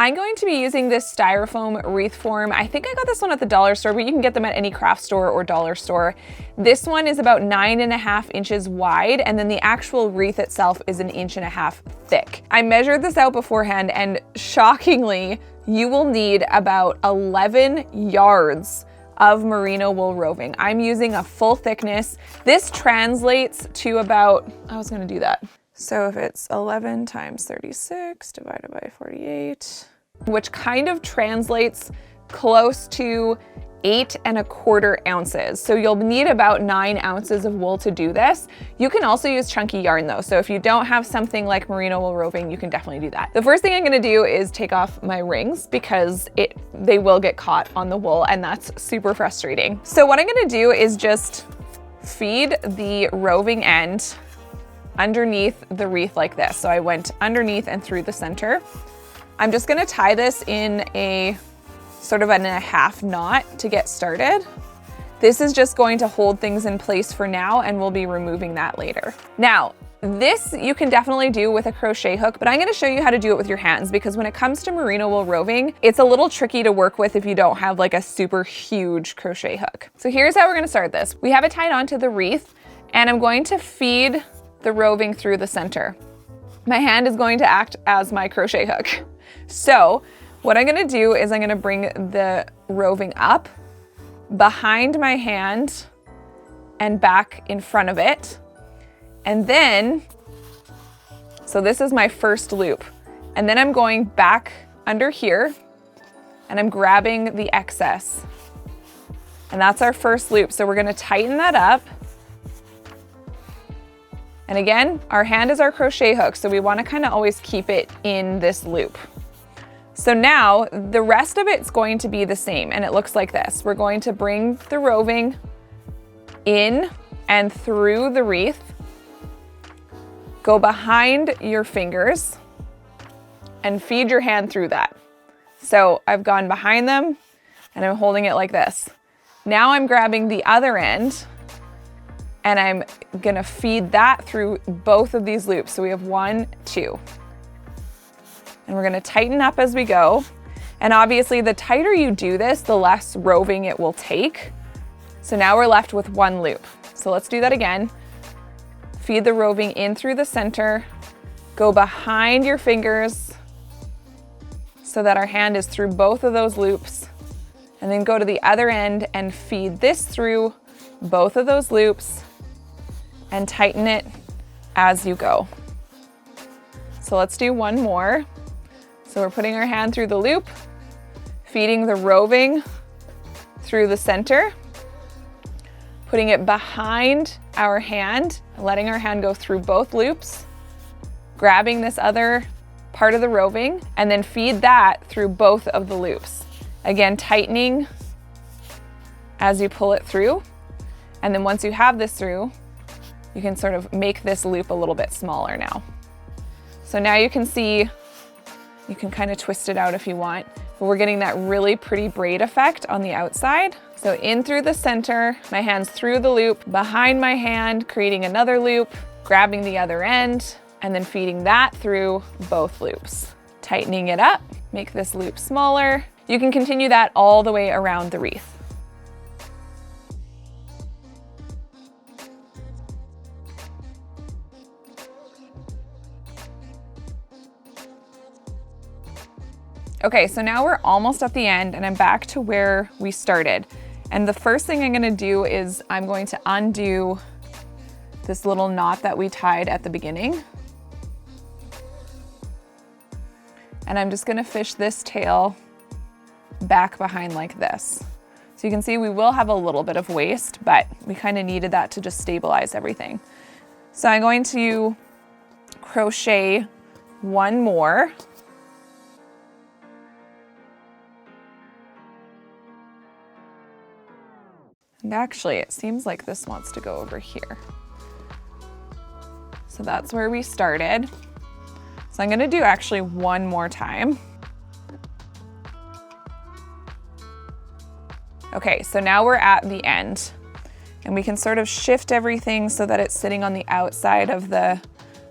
I'm going to be using this styrofoam wreath form. I think I got this one at the dollar store, but you can get them at any craft store or dollar store. This one is about 9.5 inches wide, and then the actual wreath itself is 1.5 inches thick. I measured this out beforehand, and shockingly, you will need about 11 yards of merino wool roving. I'm using a full thickness. This translates to about, I was gonna do that. So if it's 11 times 36 divided by 48, which kind of translates close to 8.25 ounces. So you'll need about 9 ounces of wool to do this. You can also use chunky yarn though. So if you don't have something like merino wool roving, you can definitely do that. The first thing I'm gonna do is take off my rings because they will get caught on the wool, and that's super frustrating. So what I'm gonna do is just feed the roving end underneath the wreath like this. So I went underneath and through the center. I'm just gonna tie this in a sort of 1.5 knot to get started. This is just going to hold things in place for now, and we'll be removing that later. Now, this you can definitely do with a crochet hook, but I'm gonna show you how to do it with your hands, because when it comes to merino wool roving, it's a little tricky to work with if you don't have like a super huge crochet hook. So here's how we're gonna start this. We have it tied onto the wreath, and I'm going to feed the roving through the center. My hand is going to act as my crochet hook. So what I'm gonna do is I'm gonna bring the roving up behind my hand and back in front of it. And then, so this is my first loop. And then I'm going back under here and I'm grabbing the excess. And that's our first loop. So we're gonna tighten that up. And again, our hand is our crochet hook, so we wanna kinda always keep it in this loop. So now the rest of it's going to be the same, and it looks like this. We're going to bring the roving in and through the wreath, go behind your fingers, and feed your hand through that. So I've gone behind them, and I'm holding it like this. Now I'm grabbing the other end, and I'm gonna feed that through both of these loops. So we have 1, 2. And we're gonna tighten up as we go. And obviously the tighter you do this, the less roving it will take. So now we're left with 1 loop. So let's do that again. Feed the roving in through the center, go behind your fingers so that our hand is through both of those loops, and then go to the other end and feed this through both of those loops and tighten it as you go. So let's do one more. So we're putting our hand through the loop, feeding the roving through the center, putting it behind our hand, letting our hand go through both loops, grabbing this other part of the roving, and then feed that through both of the loops. Again, tightening as you pull it through. And then once you have this through, you can sort of make this loop a little bit smaller now. So now you can see, you can kind of twist it out if you want, but we're getting that really pretty braid effect on the outside. So in through the center, my hand's through the loop, behind my hand, creating another loop, grabbing the other end, and then feeding that through both loops. Tightening it up, make this loop smaller. You can continue that all the way around the wreath. Okay, so now we're almost at the end and I'm back to where we started. And the first thing I'm gonna do is I'm going to undo this little knot that we tied at the beginning. And I'm just gonna fish this tail back behind like this. So you can see we will have a little bit of waste, but we kind of needed that to just stabilize everything. So I'm going to crochet one more. And actually, it seems like this wants to go over here. So that's where we started. So I'm gonna do actually one more time. Okay, so now we're at the end. And we can sort of shift everything so that it's sitting on the outside of the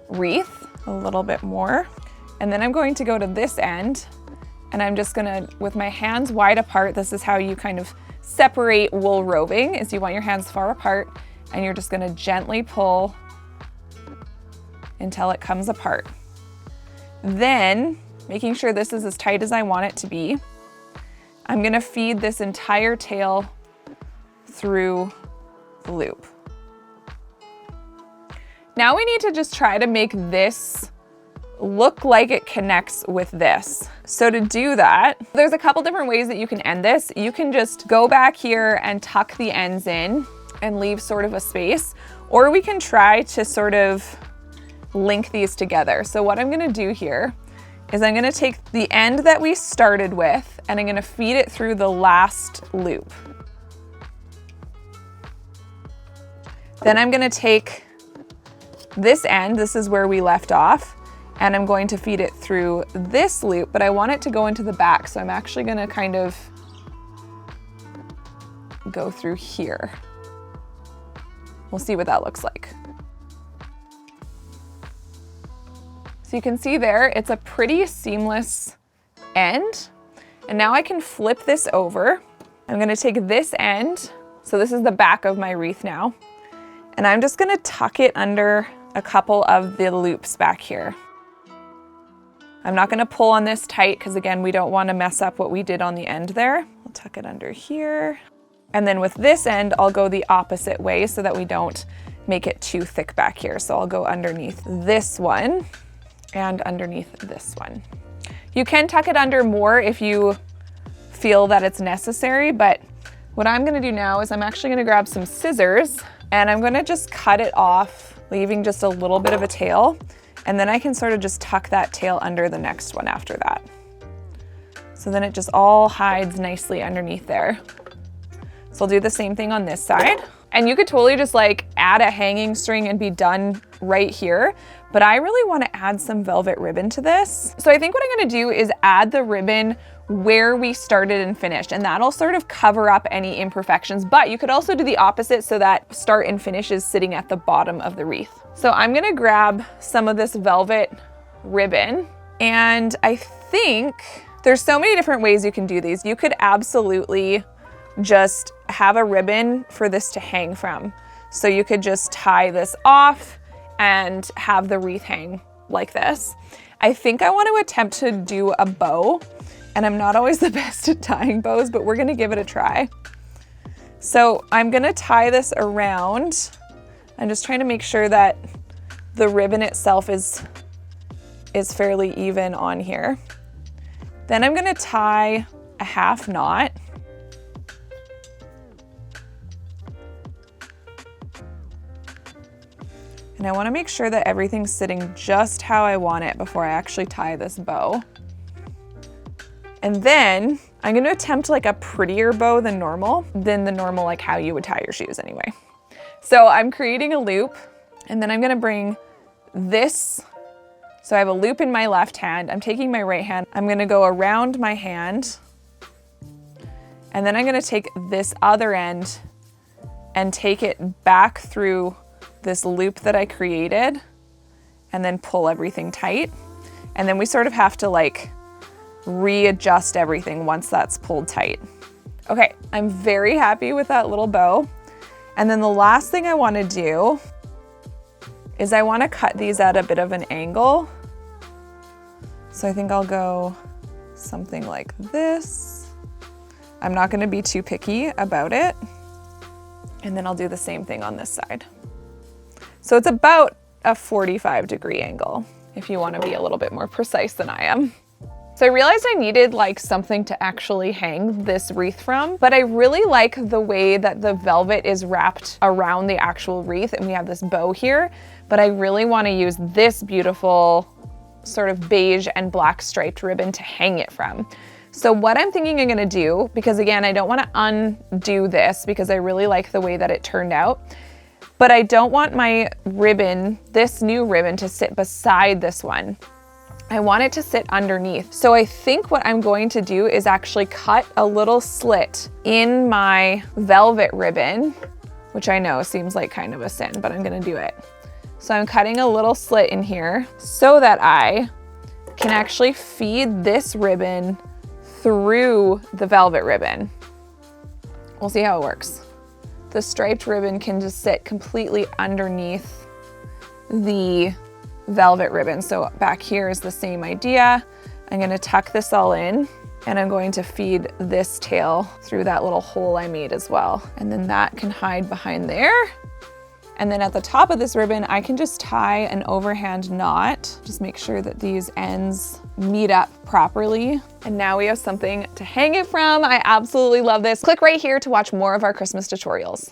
wreath a little bit more. And then I'm going to go to this end And I'm just gonna, with my hands wide apart, this is how you kind of separate wool roving, is you want your hands far apart and you're just gonna gently pull until it comes apart. Then, making sure this is as tight as I want it to be, I'm gonna feed this entire tail through the loop. Now we need to just try to make this look like it connects with this. So to do that, there's a couple different ways that you can end this. You can just go back here and tuck the ends in and leave sort of a space, or we can try to sort of link these together. So what I'm gonna do here is I'm gonna take the end that we started with and I'm gonna feed it through the last loop. Then I'm gonna take this end, this is where we left off, and I'm going to feed it through this loop, but I want it to go into the back, so I'm actually gonna kind of go through here. We'll see what that looks like. So you can see there, it's a pretty seamless end. And now I can flip this over. I'm gonna take this end, so this is the back of my wreath now, and I'm just gonna tuck it under a couple of the loops back here. I'm not gonna pull on this tight because again, we don't wanna mess up what we did on the end there. I'll tuck it under here. And then with this end, I'll go the opposite way so that we don't make it too thick back here. So I'll go underneath this one and underneath this one. You can tuck it under more if you feel that it's necessary, but what I'm gonna do now is I'm actually gonna grab some scissors and I'm gonna just cut it off, leaving just a little bit of a tail. And then I can sort of just tuck that tail under the next one after that. So then it just all hides nicely underneath there. So I'll do the same thing on this side. And you could totally just like add a hanging string and be done right here. But I really want to add some velvet ribbon to this. So I think what I'm going to do is add the ribbon where we started and finished, and that'll sort of cover up any imperfections. But you could also do the opposite so that start and finish is sitting at the bottom of the wreath. So I'm gonna grab some of this velvet ribbon, and I think there's so many different ways you can do these. You could absolutely just have a ribbon for this to hang from. So you could just tie this off and have the wreath hang like this. I think I want to attempt to do a bow, and I'm not always the best at tying bows, but we're gonna give it a try. So I'm gonna tie this around. I'm just trying to make sure that the ribbon itself is fairly even on here. Then I'm gonna tie a half knot. And I wanna make sure that everything's sitting just how I want it before I actually tie this bow. And then I'm gonna attempt like a prettier bow than the normal like how you would tie your shoes anyway. So I'm creating a loop, and then I'm gonna bring this, so I have a loop in my left hand, I'm taking my right hand, I'm gonna go around my hand, and then I'm gonna take this other end and take it back through this loop that I created, and then pull everything tight. And then we sort of have to like readjust everything once that's pulled tight. Okay, I'm very happy with that little bow. And then the last thing I want to do is I want to cut these at a bit of an angle. So I think I'll go something like this. I'm not going to be too picky about it. And then I'll do the same thing on this side. So it's about a 45-degree angle if you want to be a little bit more precise than I am. So I realized I needed like something to actually hang this wreath from, but I really like the way that the velvet is wrapped around the actual wreath, and we have this bow here, but I really want to use this beautiful sort of beige and black striped ribbon to hang it from. So what I'm thinking I'm gonna do, because again, I don't want to undo this because I really like the way that it turned out, but I don't want my ribbon, this new ribbon, to sit beside this one. I want it to sit underneath. So I think what I'm going to do is actually cut a little slit in my velvet ribbon, which I know seems like kind of a sin, but I'm gonna do it. So I'm cutting a little slit in here so that I can actually feed this ribbon through the velvet ribbon. We'll see how it works. The striped ribbon can just sit completely underneath the velvet ribbon. So back here is the same idea. I'm gonna tuck this all in, and I'm going to feed this tail through that little hole I made as well. And then that can hide behind there. And then at the top of this ribbon, I can just tie an overhand knot. Just make sure that these ends meet up properly. And now we have something to hang it from. I absolutely love this. Click right here to watch more of our Christmas tutorials.